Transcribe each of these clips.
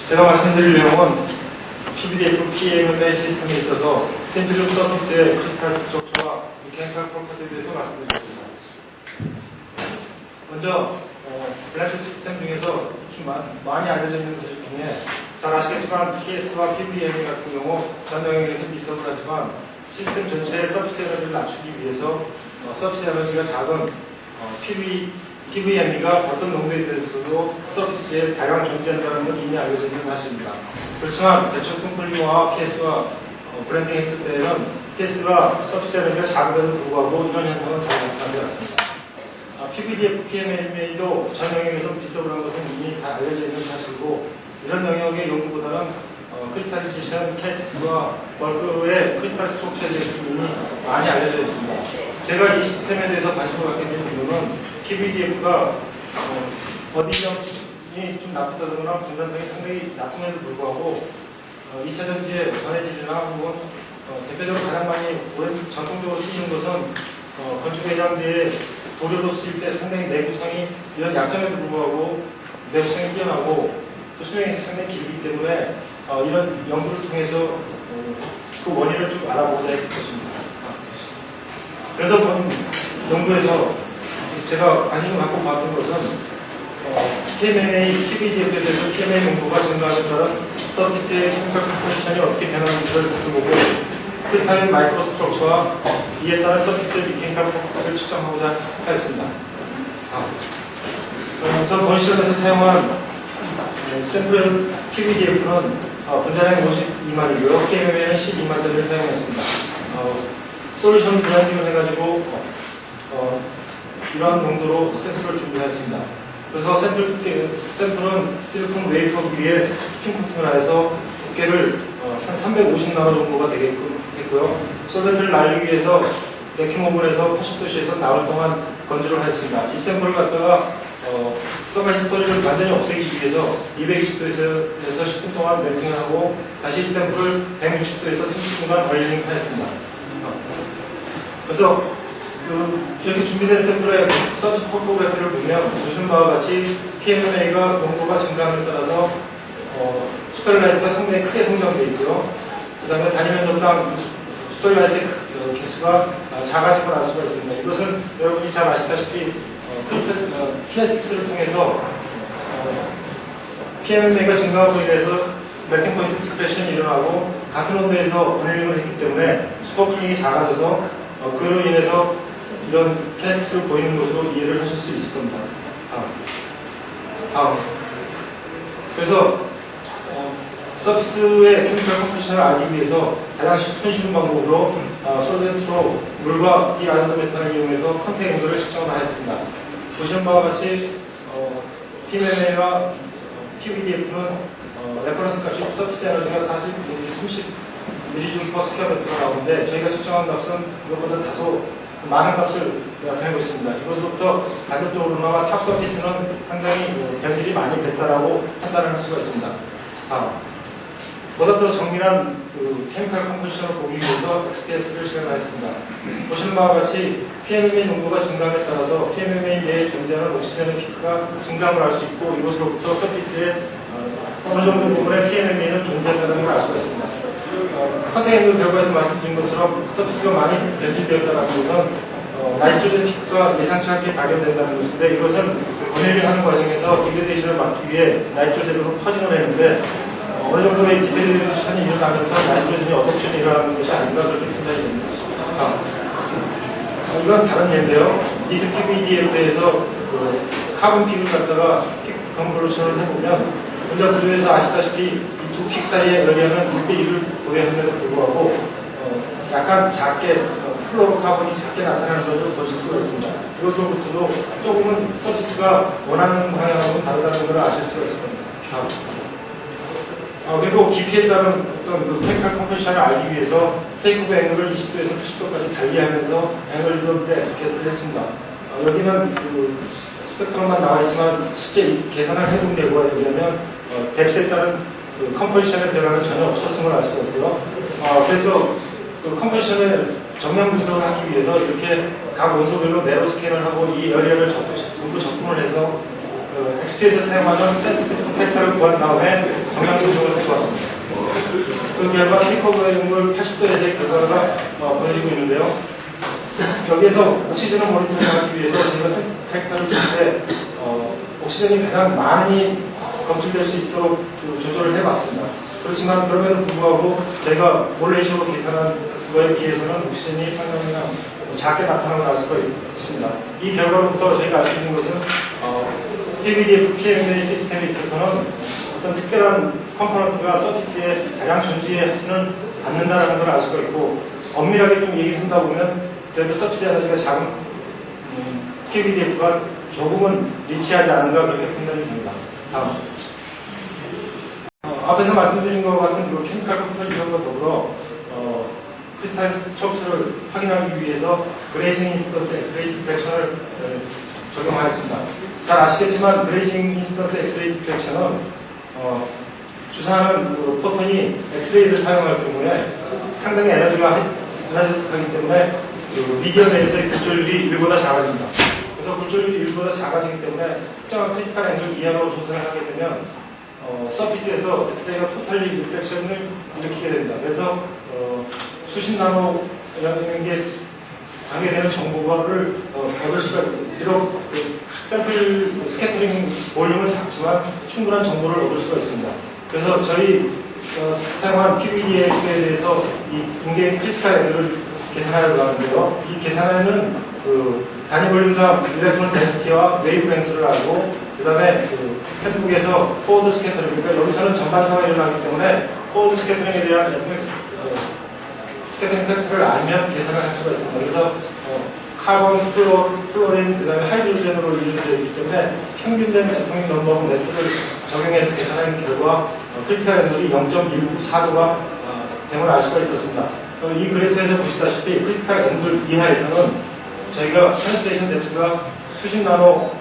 제가 말씀드릴 내용은 PVDF PMMA 시스템에 있어서 샘플룸 서비스의 크리스탈 스트럭처와 메카니컬 프로퍼티에 대해서 말씀드리겠습니다. 먼저 블랙 시스템 중에서 많이 알려져 있는 사실 중에 잘 아시겠지만 PS와 PVMA 같은 경우 전 영역에서 미석을 하지만 시스템 전체의 서비스 에너지를 낮추기 위해서 서비스 에너지가 작은 PVME가 어떤 농도에 대해서도 서비스에 다량 존재한다는 건 이미 알려져 있는 사실입니다. 그렇지만 대충 샘플링과 PS와 브랜딩 했을 때에는 PS가 서비스 에너지가 작음에도 불구하고 이런 현상은 잘 나타나지 않습니다. PVDF, PMMA도 전 영역에서 비싸고라는 것은 이미 잘 알려져 있는 사실이고 이런 영역의 연구보다는 크리스탈리제이션, 캐틱스와 벌크의 크리스탈 스트럭처에 대해서 이미 많이 알려져 있습니다. 제가 이 시스템에 대해서 관심을 갖게 된 이유는 PVDF가 버디점이 좀 나쁘다거나 분산성이 상당히 낮음에도 불구하고 2차 전지의 전해질이나 혹은 대표적으로 가장 많이 전통적으로 쓰이는 것은 건축 외장재의 도료로 쓰일 때 상당히 내구성이 이런 약점에도 불구하고 내구성이 뛰어나고 수명이 상당히 길기 때문에 이런 연구를 통해서 그 원인을 좀 알아보고자 했습니다. 그래서 본 연구에서 제가 관심을 갖고 봤던 것은 PMMA, PVDF에 대해서 PMMA 농도가 증가하는 따른 서비스의 케미컬 컴포지션이 어떻게 되는지를 보고 크리스탈린 마이크로 스트럭처와 이에 따른 서비스의 메카니컬 프로퍼티를 측정하고자 하였습니다. 그래서 본 시험에서 사용한 샘플 PVDF는 분자량이 52만이고요. PMMA는 12만짜리를 사용했습니다. 솔루션 블렌딩을 해가지고 이러한 농도로 샘플을 준비했습니다. 그래서 샘플은 실리콘 웨이퍼 위에 스핀 코팅을 해서 두께를 한 350나노 정도가 되겠고요. 솔벤트를 날리기 위해서 베큐um 오븐에서 80도씨에서 나흘 동안 건조를 했습니다. 이 샘플을 갖다가 서멀 히스토리를 완전히 없애기 위해서 220도에서 10분 동안 멜팅을 하고 다시 이 샘플을 160도에서 30분간 얼링 하였습니다. 그래서 이렇게 준비된 샘플의 서비스 포토그래피를 보면 보시는 바와 같이 PMMA가 농도가 증가함에 따라서 스펠라이트가 상당히 크게 성장되어 있고요. 그 다음에 단위면적당 스펠라이트 개수가 작아진 걸 알 수가 있습니다. 이것은 여러분이 잘 아시다시피 키네틱스를 통해서 PMMA가 증가함으로 인해서 멜팅 포인트 디프레션이 일어나고 같은 온도에서 원일링을 했기 때문에 슈퍼쿨링이 작아져서 그로 인해서 이런 키네틱스를 보이는 것으로 이해를 하실 수 있을 겁니다. 다음. 그래서 서비스의 케미컬 컴포지션을 알기 위해서 가장 손쉬운 방법으로 솔벤트로 물과 디아이오드 메탄을 이용해서 컨택 온도를 측정을 하였습니다. 보시는 바와 같이 PMMA와 PVDF는 레퍼런스 값이 서비스 에너지가 30 mJ/스퀘어미터가 나오는데 저희가 측정한 값은 이것보다 다소 많은 값을 나타내고 있습니다. 이것으로부터 가격적으로나 탑 서비스는 상당히 변질이 많이 됐다라고 판단을 할 수가 있습니다. 보다 더 정밀한 케미컬 컴포지션을 보기 위해서 XPS를 실행하였습니다. 보시는 바와 같이 PMMA 농도가 증가함에 따라서 PMMA 내에 존재하는 옥시전의 피크가 증가함을 알 수 있고 이것으로부터 서비스에 어느 정도 부분의 PMMA는 존재한다는 걸 알 수가 있습니다. 컨테이너 결과에서 말씀드린 것처럼 서비스가 많이 변질되었다는 것은 나이트로젠 피크가 예상치 않게 발견된다는 것인데 이것은 원일링 하는 과정에서 디그레데이션을 막기 위해 나이트로젠으로 퍼진을 했는데 어느 정도의 디그레데이션이 일어나면서 나이트로젠이 어덕션이 일어나는 것이 아닌가 그렇게 판단이 됩니다. 이건 다른 예인데요. 니드 PVDF에서 카본 픽을 갖다가 픽 컨버전을 해보면 분자 구조에서 아시다시피 이 두 픽 사이의 에리어는 1대1을 보여함에도 불구하고 약간 작게 플로로카본이 작게 나타나는 것을 보실 수가 있습니다. 이것으로부터도 조금은 서비스가 원하는 방향하고는 다르다는 걸 아실 수가 있을 겁니다. 그리고 깊이에 따른 어떤 케미컬 컴포지션을 알기 위해서 테이크오브 앵글을 20도에서 80도까지 달리하면서 앵글 리졸브 XPS를 했습니다. 여기는 스펙트럼만 나와 있지만 실제 계산을 해본 결과에 의하면 뎁스에 따른 컴포지션의 변화는 전혀 없었음을 알 수가 있고요. 그래서 컴포지션의 정면 분석을 하기 위해서 이렇게 각 원소별로 내로 스캔을 하고 이 에리어를 전부 적분을 해서 XPS에 사용하는 센스티브 팩터를 구한 다음에 정량 분석을 해보았습니다. 그 결과 킥오버의 응물 80도에서의 결과가 보여지고 있는데요. 여기에서 옥시전을 모니터링하기 위해서 저희가 팩터를 줄 때 옥시전이 가장 많이 검출될 수 있도록 조절을 해봤습니다. 그렇지만 그럼에도 불구하고 저희가 몰레이션으로 계산한 거에 비해서는 옥시전이 상당히 작게 나타나는 걸 알 수가 있습니다. 이 결과로부터 저희가 알 수 있는 것은 PVDF PMA 시스템에 있어서는 어떤 특별한 컴포넌트가 서비스에 대량 존재하지는 않는다는 걸 알 수가 있고, 엄밀하게 좀 얘기를 한다 보면 그래도 서비스 에너지가 작은 PVDF가 조금은 리치하지 않은가 그렇게 판단이 됩니다. 다음. 앞에서 말씀드린 것 같은 그 케미칼 컴포넌트와 더불어 크리스탈 스트럭처를 확인하기 위해서 그레이징 인스턴스 엑스레이 디프렉션을 적용하였습니다. 잘 아시겠지만 그레이징 인스턴스 엑스레이 디프렉션은 주사하는 그 포톤이 엑스레이를 사용할 경우에 상당히 에너지가 에너지틱하기 때문에 그 미디엄에서의 굴절율이 1보다 작아집니다. 그래서 굴절율이 1보다 작아지기 때문에 특정한 크리티컬 앵글 이하로 조사를 하게 되면 서피스에서 엑스레이가 토탈리 리플렉션을 일으키게 됩니다. 그래서 수십 나노 영역에 관계되는 정보를 얻을 수가 있고, 비록 샘플 스캐터링 볼륨은 작지만 충분한 정보를 얻을 수가 있습니다. 그래서 저희 사용한 PVDF에 대해서 이 인게임 크리티컬 앵글을 계산하려고 하는데요. 이 계산에는 단위 볼륨당 일렉트론 덴시티와 웨이브 랭스를 알고, 그 다음에 textbook에서 포워드 스캐터링, 그러니까 여기서는 전반사가 일어나기 때문에 포워드 스캐터링에 대한 스캐터링 팩터를 알면 계산을 할 수가 있습니다. 그래서 카본, 플로린, 그 다음에 하이드로젠으로 이루어져 있기 때문에 평균된 애토믹 넘버 매스를 적용해서 계산한 결과 크리티컬 앵글이 0.194도가 됨을 알 수가 있었습니다. 이 그래프에서 보시다시피 크리티컬 앵글 이하에서는 저희가 페네트레이션 뎁스가 수십 나노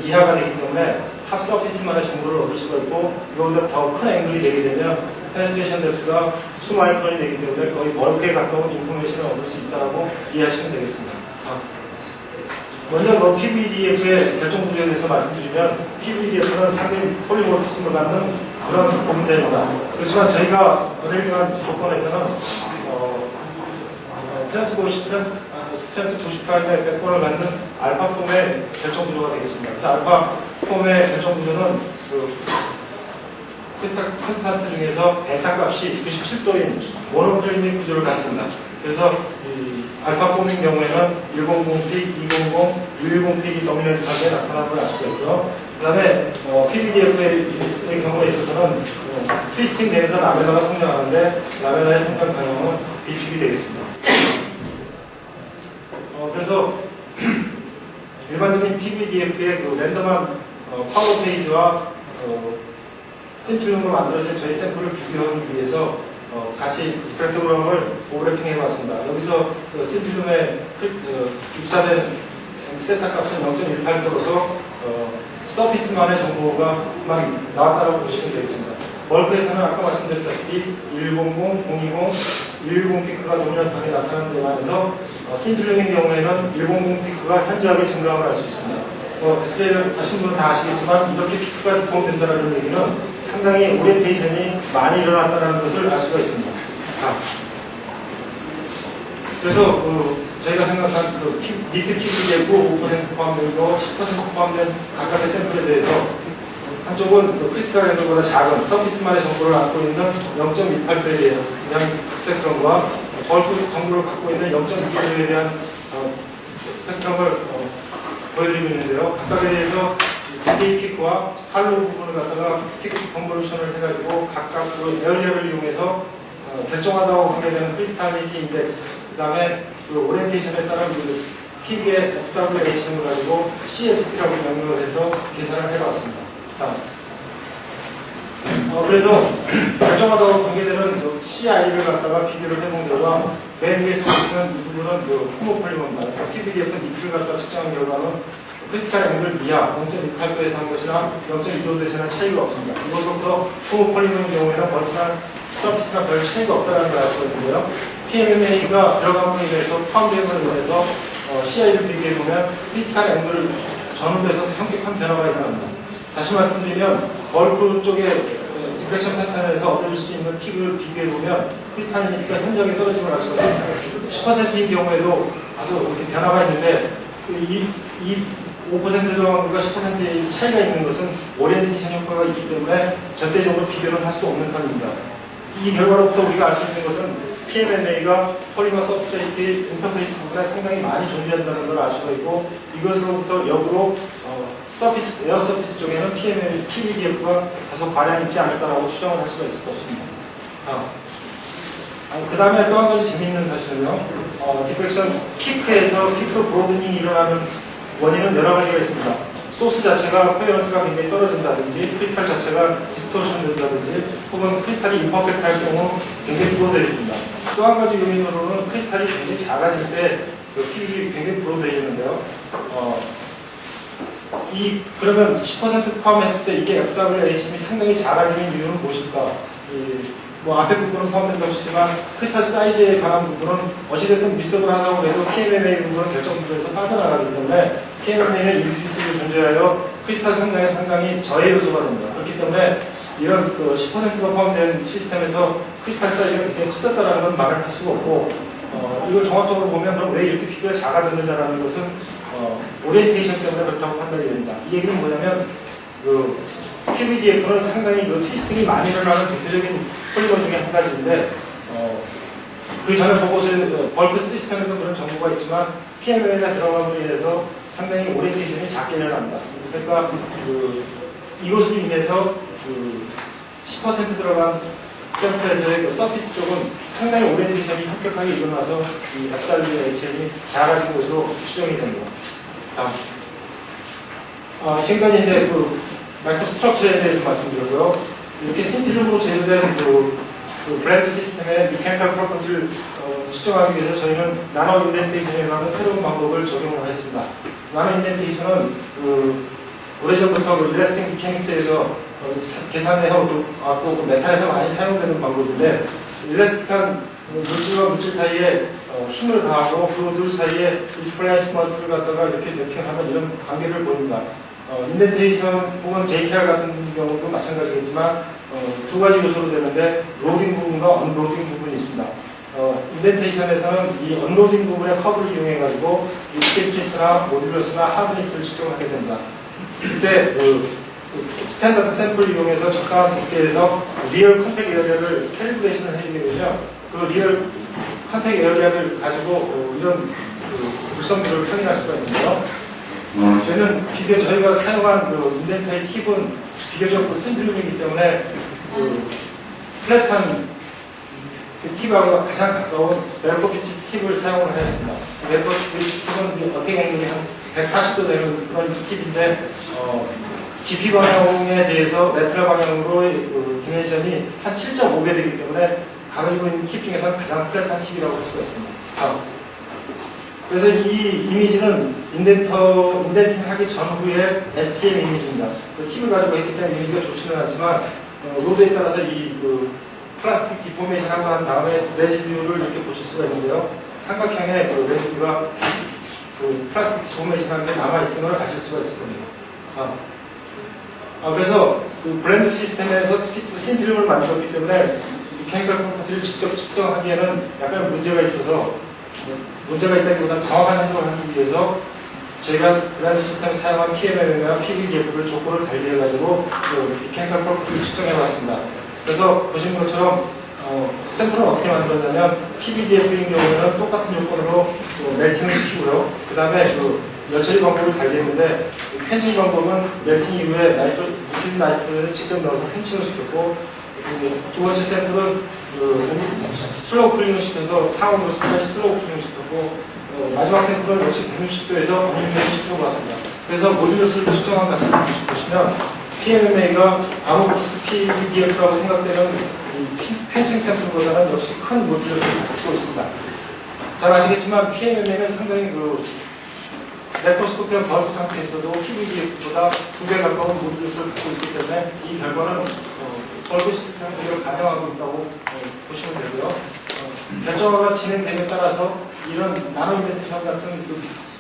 이하가 되기 때문에 탑 서피스만의 정보를 얻을 수가 있고, 이거보다 더 큰 앵글이 되게 되면 페네트레이션 뎁스가 수마이크론이 되기 때문에 거의 멀크에 가까운 인포메이션을 얻을 수 있다고 이해하시면 되겠습니다. 먼저 PVDF의 결정 구조에 대해서 말씀드리면, PVDF는 상당히 폴리모르피즘을 갖는 그런 공제입니다. 그렇지만 저희가 어레일리한 조건에서는 스트레스 98의 백본을 갖는 알파 폼의 결정 구조가 되겠습니다. 그래서 알파 폼의 결정 구조는 콘스탄트 중에서 베타 값이 97도인 모노클리닉 구조를 갖습니다. 그래서 이 알파 폼인 경우에는 100픽, 200, 110픽이 도미넌트하게 나타나는 걸 알 수가 있죠. 그 다음에 PVDF의 경우에 있어서는 트위스팅 되면서 라멜라가 성장하는데 라멜라의 성장 방향은 비축이 되겠습니다. 그래서 일반적인 PVDF의 그 랜덤한 파워 페이지와 심플룸으로 만들어진 저희 샘플을 비교하기 위해서 같이 디프렉토그램을 오버래핑 해봤습니다. 여기서 심플룸에 입사된 세타 값은 0.18도로서 서피스만의 정보가 막 나왔다고 보시면 되겠습니다. 멀크에서는 아까 말씀드렸다시피 100, 020, 110 피크가 도미넌트하게 나타나는 데 반해서 심플룸인 경우에는 100 피크가 현저하게 증가함을 알 수 있습니다. 엑스레이를 하신 분은 다 아시겠지만 이렇게 피크가 도움된다는 얘기는 상당히 오리엔테이션이 많이 일어났다는 것을 알 수가 있습니다. 그래서 저희가 생각한 니트 PVDF 5% 포함되고 10% 포함된 각각의 샘플에 대해서 한쪽은 크리티컬 앵글보다 작은 서피스만의 정보를 갖고 있는 0.18도에 대한 스펙트럼과 벌크 정보를 갖고 있는 0.6도에 대한 스펙트럼을 보여드리고 있는데요. 각각에 대해서 디테일 피크와 할로우 부분을 갖다가 피크 컨버루션을 해가지고 각각 에어리어를 이용해서 결정하다고 하게 되는 크리스탈리티 인덱스, 그 다음에 오리엔테이션에 따른 TV의 FWH를 가지고 CSP라고 명명을 해서 계산을 해봤습니다. 그래서 결정하다고 관계되는 CI를 갖다가 비교를 해본 결과 맨 위에서 보시면 이 부분은 호모폴리머입니다. PVDF 니트를 갖다가 측정한 결과는 크리티컬 앵글 이하 0.68도에서 한 것이나 0.2도에서는 차이가 없습니다. 이것부터 호모폴리머인 경우에는 멀티나 서비스나 별 차이가 없다는 걸 알 수가 있는데요. PMMA가 들어감으로 인해서 포함됨으로 인해서 CI를 비교해보면 크리티컬 앵글을 전후에서 현격한 변화가 일어납니다. 다시 말씀드리면 벌크 쪽에 디프렉션 패턴에서 얻을 수 있는 픽을 비교해보면 크리스탈리티가 현저하게 떨어짐을 알 수가 있습니다. 10%인 경우에도 아주 이렇게 변화가 있는데 이 5% 정도가 10%의 차이가 있는 것은 오리엔테이션 효과가 있기 때문에 절대적으로 비교를 할 수 없는 편입니다. 이 결과로부터 우리가 알 수 있는 것은 PMMA가 폴리머 서브스트레이트 인터페이스 부분에 상당히 많이 존재한다는 걸 알 수가 있고, 이것으로부터 역으로 서피스, 에어 서피스 쪽에는 PMMA, PVDF가 다소 과량이 있지 않을까라고 추정을 할 수가 있을 것입니다. 그 다음에 또 한 가지 재미있는 사실은요, 디프렉션 키크에서 키크 브로드닝이 일어나는 원인은 여러 가지가 있습니다. 소스 자체가 코헤런스가 굉장히 떨어진다든지, 크리스탈 자체가 디스토션 된다든지, 혹은 크리스탈이 임퍼펙트 할 경우 굉장히 브로드해집니다. 또 한 가지 요인으로는 크리스탈이 굉장히 작아질 때 픽이 굉장히 브로드해지는데요. 그러면 10% 포함했을 때 이게 FWHM이 상당히 작아지는 이유는 무엇일까? 앞에 부분은 포함된다고 하시지만 크리스탈 사이즈에 관한 부분은 어찌됐든 밀접을 하다고 해도 PMMA 부분은 결정 부분에서 빠져나가기 때문에 PMMA는 인피니티로 존재하여 크리스탈 성장에 상당히 저해 요소가 됩니다. 그렇기 때문에 이런 10%가 포함된 시스템에서 크리스탈 사이즈가 굉장히 커졌다는 건 말을 할 수가 없고, 이걸 종합적으로 보면 그럼 왜 이렇게 피부가 작아졌느냐라는 것은 오리엔테이션 때문에 그렇다고 판단이 됩니다. 이 얘기는 뭐냐면 PVDF는 상당히 트위스팅이 많이 일어나는 대표적인 폴리머 중에 한 가지인데, 그 전에 보고서에 벌크 시스템에도 그런 정보가 있지만 PMMA가 들어감으로 인해서 상당히 오리엔테이션이 작게 일어납니다. 그러니까 이것으로 인해서 10% 들어간 샘플에서의 서피스 쪽은 상당히 오리엔테이션이 합격하게 일어나서 이 FWHM이 작아진 것으로 추정이 됩니다. 지금까지 이제 마이크로 스트럭처에 대해서 말씀드렸고요. 이렇게 심플로 제조된 브랜드 시스템의 미케니컬 프로퍼티를 측정하기 위해서 저희는 나노 인덴테이션이라는 새로운 방법을 적용을 했습니다. 나노 인덴테이션은 오래전부터 일라스틱 미케닉스에서 계산해 왔고 메탈에서 많이 사용되는 방법인데, 일라스틱한 물질과 물질 사이에 힘을 가하고 그 둘 사이에 디스플레이스먼트를 갖다가 이렇게 매핑하면 이런 관계를 보입니다. 인덴테이션 혹은 JKR 같은 경우도 마찬가지겠지만 두 가지 요소로 되는데 로딩 부분과 언로딩 부분이 있습니다. 인덴테이션에서는 이 언로딩 부분의 커브를 이용해가지고 이 스테이트리스나 모듈러스나 하드니스를 측정하게 됩니다. 그때 스탠다드 샘플을 이용해서 적당한 두께에서 리얼 컨택 에어리아를 캘리브레이션을 해주게 되면 그 리얼 컨택 에어리아를 가지고 이런 불성비를 확인할 수가 있는데요. 저희가 사용한 인덴터의 팁은 비교적 심플룸이기 때문에 플랫한 팁하고 가장 가까운 멜코피치 팁을 사용을 하였습니다. 멜코피치 팁은 어떻게 보면 한 140도 되는 그런 팁인데, 깊이 방향에 대해서 레트럴 방향으로의 디멘션이 한 7.5배 되기 때문에 가지고 있는 팁 중에서는 가장 플랫한 팁이라고 할 수가 있습니다. 그래서 이 이미지는 인덴팅 하기 전후의 STM 이미지입니다. 팁을 가지고 했기 때문에 이미지가 좋지는 않지만, 로드에 따라서 이 플라스틱 디포메이션 하고 난 다음에 레지듀를 이렇게 보실 수가 있는데요. 삼각형의 레지듀가 플라스틱 디포메이션 하는 게 남아있음을 아실 수가 있을 겁니다. 그래서 브랜드 시스템에서 신필름을 만들었기 때문에 미케니컬 프로퍼티를 직접 측정하기에는 약간 문제가 있어서, 문제가 있다기보다는 정확한 해석을 하기 위해서 저희가 브랜드 시스템을 사용한 PMMA와 PVDF를 조건을 달리해가지고 미케니컬 프로퍼티를 측정해봤습니다. 그래서 보시는 것처럼 샘플은 어떻게 만들었냐면 PVDF인 경우에는 똑같은 조건으로 멜팅을 시키고요. 그 다음에 열처리 방법을 달리했는데, 펜칭 방법은 멜팅 이후에 무슨 나이트로를 직접 넣어서 펜칭을 시켰고, 두 번째 샘플은 슬로우 쿨링을 시켜서 상온으로 슬로우 쿨링을 시켰고, 마지막 샘플은 역시 160도에서 160도로 갔습니다. 그래서 모듈러스를 측정한 같은 걸 보시면 PMMA가 아모포스 PVDF라고 생각되는 펜칭 샘플보다는 역시 큰 모듈러스를 갖고 있습니다. 잘 아시겠지만 PMMA는 상당히 레코스코피한 벌크 상태에서도 PVDF보다 2배 가까운 모듈러스를 갖고 있기 때문에 이 결과는 벌크 시스템을 반영하고 있다고 보시면 되고요. 결정화가 진행됨에 따라서 이런 나노 인덴테이션 같은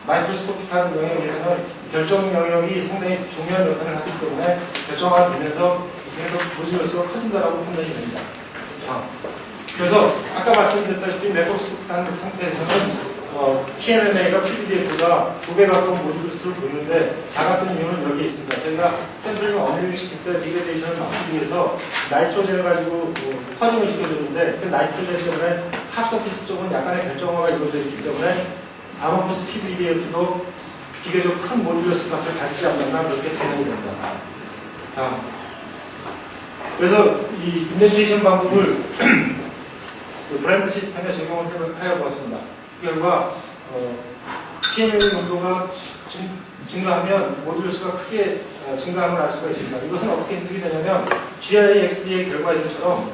마이크로스코픽한 영역에서는 결정 영역이 상당히 중요한 역할을 하기 때문에 결정화가 되면서 계속 모듈러스가 커진다라고 판단이 됩니다. 그래서 아까 말씀드렸다시피 맥버스한 상태에서는 PMMA가 PVDF보다 2배 가까운 모듈러스를 보이는데 작았던 이유는 여기에 있습니다. 저희가 샘플을 어밀링 시킬 때 디그레이션을 막기 위해서 나이트로젠을 가지고 퍼징을 시켜줬는데 그 나이트로젠 때문에 탑 서피스 쪽은 약간의 결정화가 이루어져 있기 때문에 아모포스 PVDF도 비교적 큰 모듈러스 값을 가지지 않는다 그렇게 판단이 됩니다. 그래서 이 인덴테이션 방법을 브랜드 시스템에 적용을 하여 보았습니다. 그 결과 PMMA 농도가 증가하면 모듈러스가 크게 증가함을 알 수가 있습니다. 이것은 어떻게 해석이 되냐면 GIA, XD의 결과에서처럼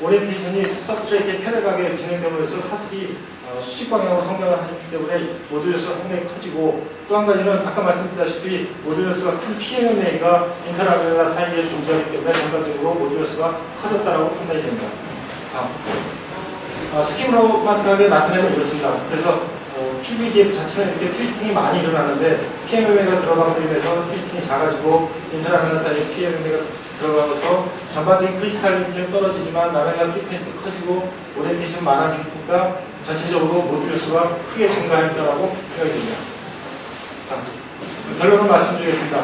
오리엔테이션이 서브스트레이트에 패러가게 진행됨으로 해서 사슬이 수직 방향으로 성장을 하기 때문에 모듈러스가 상당히 커지고 또 한 가지는 아까 말씀드렸다시피 모듈러스가 큰 PMMA가 인터라벨라 사이에 존재하기 때문에 전반적으로 모듈러스가 커졌다고 판단이 됩니다. 스키마틱하게 나타내면 이렇습니다. 그래서 PVDF 자체는 이렇게 트위스팅이 많이 일어나는데 PMMA가 들어감으로 인해서 트위스팅이 작아지고 인터라벨라 사이에 PMMA가 들어가서 전반적인 크리스탈리티는 떨어지지만 라멜라 시퀀스 커지고 오리엔테이션 많아지니까 전체적으로 모듈러스가 크게 증가했다고 생각이 됩니다. 결론을 말씀드리겠습니다.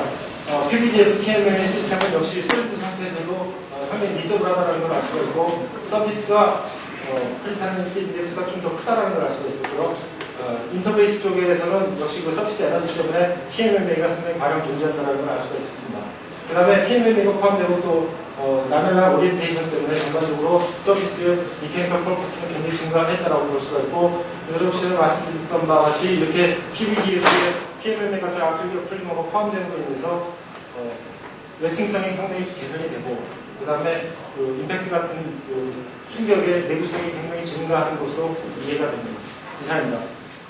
PVDF PMMA 시스템은 역시 솔리드 상태에서도 상당히 미서블하다는 걸 알 수가 있고 서비스가 크리스탈리티 인덱스가 좀 더 크다는 걸 알 수가 있었고요. 인터베이스 쪽에서는 역시 그 서비스 에너지 때문에 PMMA가 상당히 과량 존재한다는 걸 알 수가 있습니다. 그 다음에 PMMA가 포함되고 또 라멜라 오리엔테이션 때문에 전반적으로 서비스 미케니컬 퍼포먼스가 굉장히 증가했다고 볼 수가 있고 여러분이 말씀드렸던 바와 같이 이렇게 PVDF에 PMMA 같은 압축력 플리머가 포함되는 것에 인해서 웨팅성이 상당히 개선이 되고 그 다음에 임팩트 같은 충격의 내구성이 굉장히 증가하는 것으로 이해가 됩니다. 이상입니다.